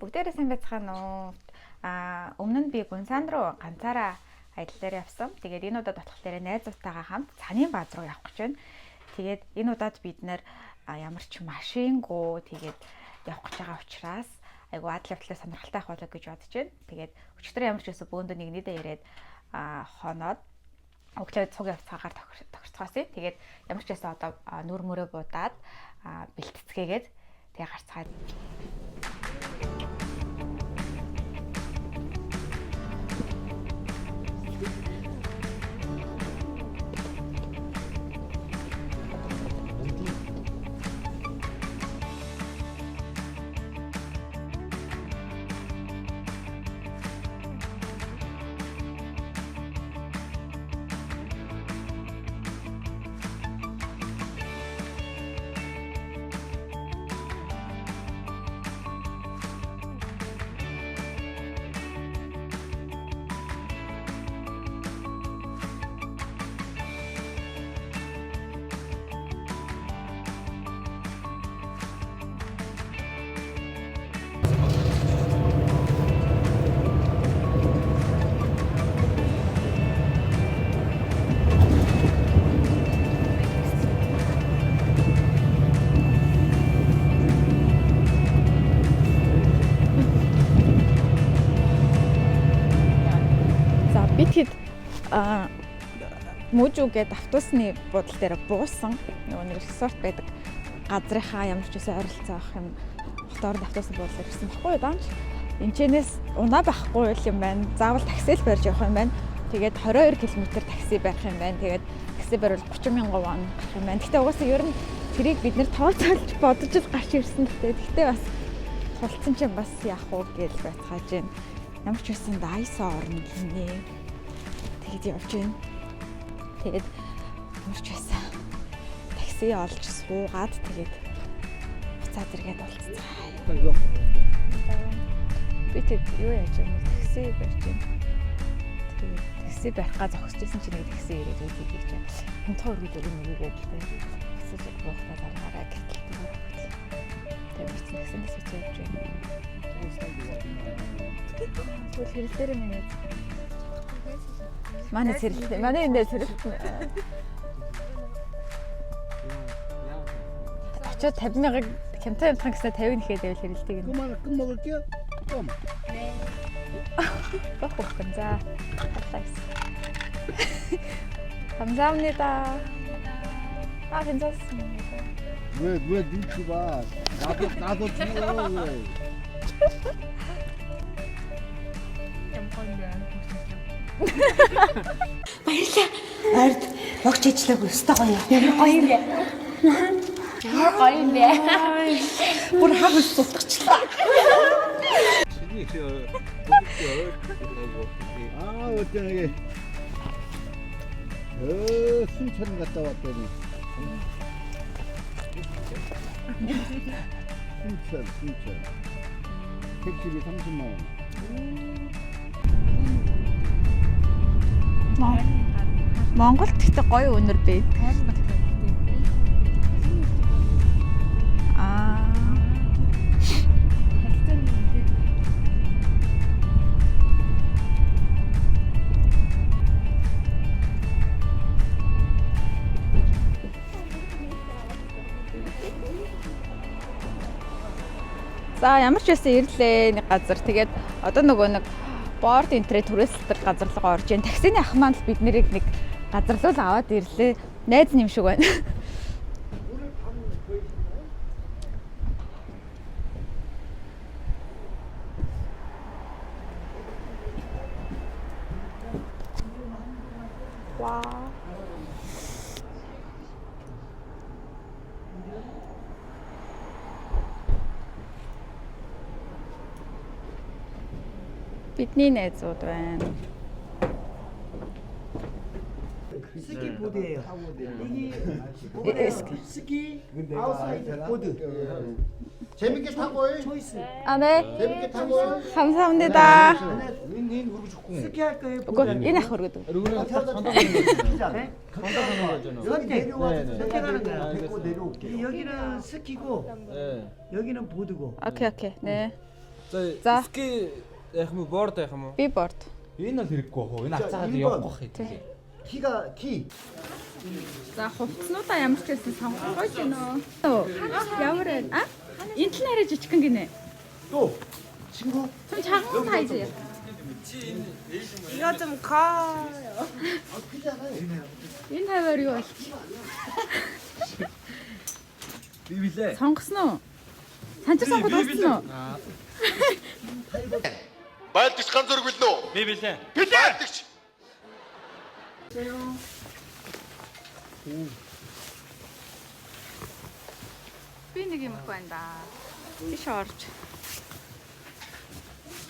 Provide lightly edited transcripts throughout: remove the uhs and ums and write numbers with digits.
Бүгдээрээ сайн байцгаана уу? Өмнө нь би Гүнсан руу ганцаараа аяллаар явсан. Тэгээд энэ удаад болохоор найзуудтайгаа хамт Цанын бааз руу явах гэж байна. Тэгээд энэ удаад бид нэр ямар ч машингүй тэгээд явах гэж байгаа учраас айгу адал явдлаа сонирхолтой авах болоо гэж бодож байна. Тэгээд өчигдөр ямар ч байсан бөөндөө нэг нийтээ ирээд хоноод өглөө цуг явцгаагаар тохирцгаасан. Тэгээд ямар ч байсан одоо нүр мөрөө буудаад бэлтцгээгээд тэгээ гарцгаад Тэгэхэд Можугээд автобусны буудлын дээр буусан. Нөгөө нэг ресорт байдаг газрынхаа ямар ч үсэн ойролцоо авах юм моторд автобусны буудлаар ирсэн баггүй юу даанч. Энчнээс унаа байхгүй юм байна. Заавал такси л барьж явах юм байна. Тэгээд 22 км такси барих юм байна. Тэгээд такси барьвал 30,000 вон гарах юм байна. Гэтэ угаасаа ер нь тэрийг бид нэр тооцоолж бодож л гарч ирсэн гэдэг. Гэтэ бас тулцсан чинь бас яах вэ гэж байцгааж байна. Ямар ч үсэн дайсаа орно гинэ. Тэгээд явж байна. Тэгээд ямар ч байсан такси олж суугаад тэгээд буцаад иргээд болцсон. Би тэд юу яаж юм такси барьж байна. Тэгээд такси барихгаа зогсчихсэн чинь нэг такси ирээд үзье гэж байна. Хонтоо өргөд өгнө гэдэг тэгээд такси боохтаа дараараа гэтэл тэгээд таксинд сууж явж байна. Тэгвэл хэрэг дээр минь манай зэрэг манай энэ зэрэг очоод 50,000 хямдхан гэснээр 50 нэхэд байвал хэрэлдэг юм. Кум 먹을게요. 좀. 네. 먹고 감자. 감사합니다. 괜찮습니다. 왜 눈치 봐? 나도 죽어 왜? Баярлаа. Ард огч ажиллаагүй өстой гоё. Ямар гоё юм бэ? Ямар гоё юм бэ? Бүр хаг сутгачлаа. 어쩌게? 순천 갔다 왔더니. 순천. 택시비 30만 원. Монголд ихтэй гоё өнөр байдаг. За ямар ч байсан ирлээ нэг газар. Тэгээд одоо нөгөө нэг борд интернет түрээсэлдэг газар руу орж ийн. Таксины ах маань л бид нарыг нэг газар руу аваад ирлээ. Найз юм шиг байна. Вау. Бидний найзууд байна. 스키 보드예요. 이게 스키 아웃사이드 보드. 재밌게 타고. 초이스. 네. 재밌게 타고. 감사합니다. 스키 할 거예요. 이거 얘네 흐르거든. 스키잖아요. 선택하는 거야. 데리고 내려올게. 여기는 스키고 여기는 보드고. 오케이. 네. За. ски яах юм уу? Борд яах юм уу? Би борд. Энэ бол хэрэггүй хөө. Энэ За, ацаагаад энэ явах Тий. 키가 키. За хувцснуудаа ямар ч байсан сонгох гоё юм уу? Ямар вэ? А? Энэ л арай жижигхэн гинэ. 또 친구. 좀 작은 사이즈. 이거 좀 커요. Энэ хавар юу бол? Би билээ. Сонгосон уу? Санчир сонгоод дууссан уу? Байлдагч ганц зөрөг билнэ үү? Би билээ. Байлдагч. Би нэг юм байна да. Биш орж.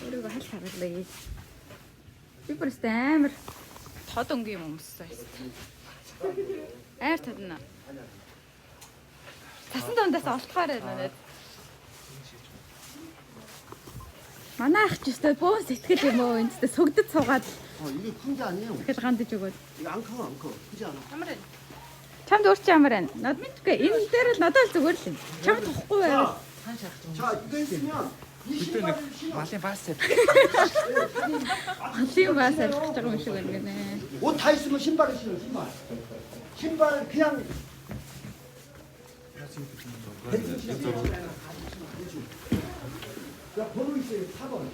Өөрийгөө хальт харуулъя. Би бүрст амар тод өнгийн юм өмссөн юм. Айр тадна. Тасан дундаас олдохоор байна надад. Манай ах ч өстой бөөн сэтгэл юм уу? Энд сүгдэд суугаад 이게 큰 게 아니에요. тэгэхэд гандаж өгөөд. 이거 안 커, 안 커. 크지 않아. Чамд өөр чи ямар байна? Над мэдгүй. Энэ дээр л надад л зүгээр л юм. Чамд тохгүй байгаад. 자, 이거 있으면 이 신발을 신어. Малын бас. Халын бас арих гэж байгаа юм шиг байна гинэ. 옷 다 있으면 신발을 신어, 신발. 신발 그냥 자, 번호 있어요. 4번.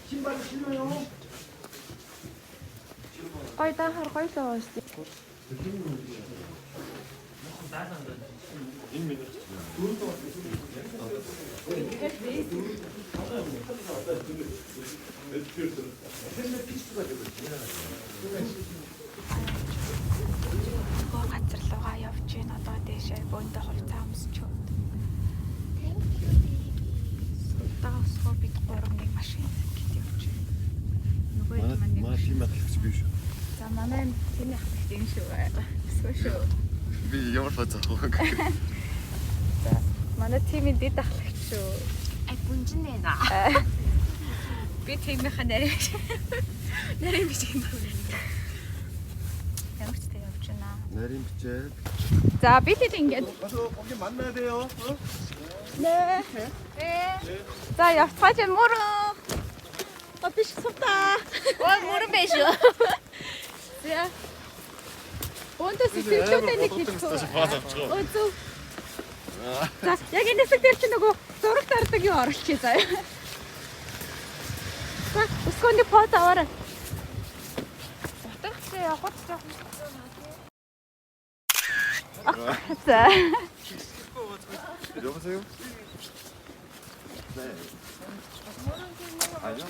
신발을 신어요. Гой даахаар гоё л байгаа шүү дээ. Нөгөө газар руугаа явж гин одоо дээшээ бөөндөө хувцас өмсч өгд. Таасгаа бид гурав нэг машин гэж явж байна. Нөгөө юм маань. тийм ахлагч биш шүү. За манай тэний ахлагч юм шүү. Эсвэл шүү. Би ямар фаз авах. За манай тимийн дэд ахлагч шүү. 아, 문진네나. Би тимийнхаа нарийн нарийн биш юм байна. Ямар ч тэг явж байна. нарийн бичээд. За би тэд ингээд. 가서 거기 만나야 돼요. 어? 네. 네. 자 явцгааж мөрөө. Биш сувта. 와, 모르 배쇼. За. Онтос сэтгэлдээ нэг хэлсэн. Өө. За яг энэ хэсэг дээр чи нөгөө зураг тардаг юу оруулчих заяа. За өскөний поз аваарай. Утгач явах гэж За. 여보세요? 네. 아니요.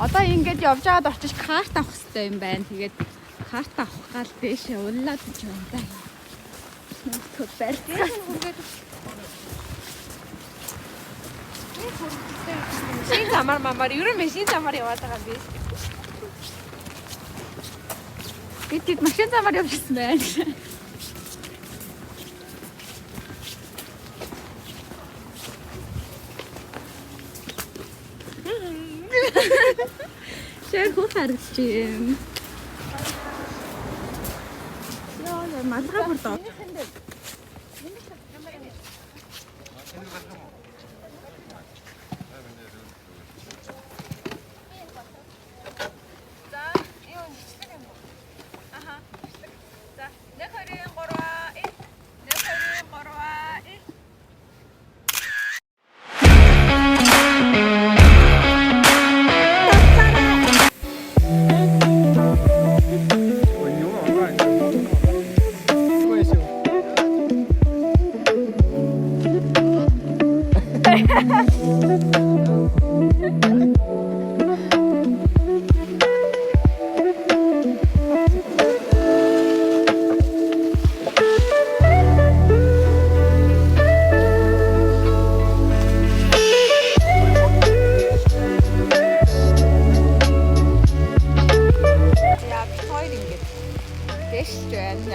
Одоо ингэж явж байгаад очиж карт авах хэрэгтэй юм байна. Тэгээд карт авах гал дэше уллаад ч юм да. Төв барьцаа. 신 замаар мамаар ерөн шин замаар яваад байгаа юм биш. Бид тэд машин замаар явчихсан байна. Шээ хөө харагч юм. Яа, малгай бүр доо.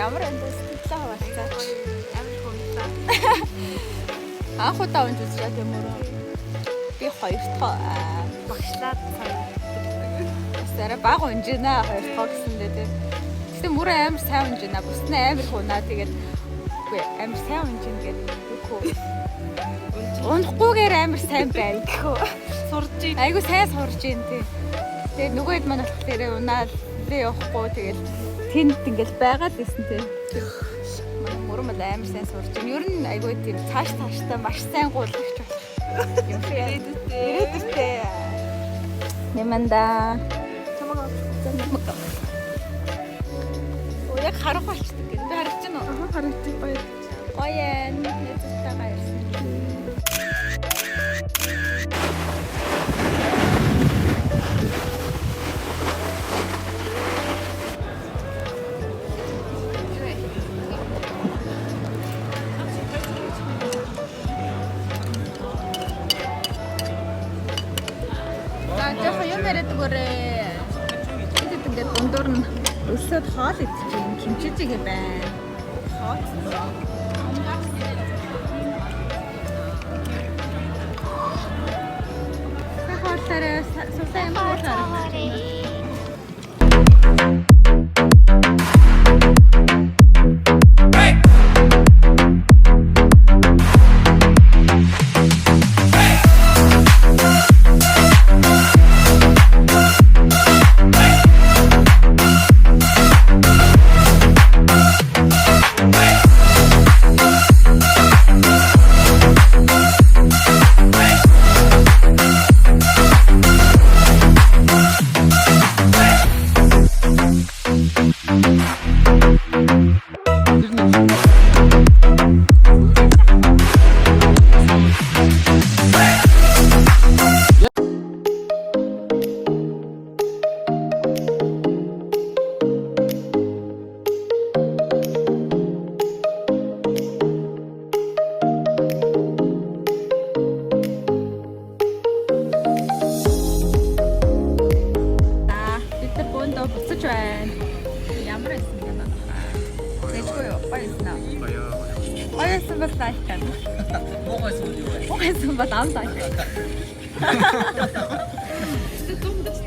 Ямар энэ сэтгэлээ хаваалцаа. Амар хөөе. Анх удаа унж үзчихээ тийм үү. Би хоёр дахь багшлаад сарай баг унжина хоёр дахь гэсэндээ тийм. Гэтэ мөр амар сайн унжина. Бүс нь амар хунаа тэгээд үгүй амар сайн унжина гэдэг үгүй. Унахгүйгээр амар сайн байна гэхүү. Сурж ийн. Айгу сайн сурж ийн тий. Тэгээд нөгөө хэд маань болохоор унаад лээ явахгүй тэгээд тэнд ингээл байгаад байсан тий. Мөрөмд амар сайн сурж ийн. Ер нь айгу тийм цааштай маш сайн гуулагч болох. Юм ирээдүйтэй. Нэмэнда. Чамаа оо яг харах болчихдог. Би харагдаж байна уу? Аа харагдаж байна. Гоён нэзэлтэйгээ ирсэн. Яг юм яриад өгөөрэй. Энд ингээд дундуур нь өсөд хоол идчихээн кимчижигээ байна. Хоол. Хоолтой султай юм хоолтой. Буцаж байна. Ямар байсан юм бэ? Тэжгүй юу? Баясна. Баясан бол тааштай. Муугайсан юу вэ? Муугайсан бол ам тааштай. Тэд дундас.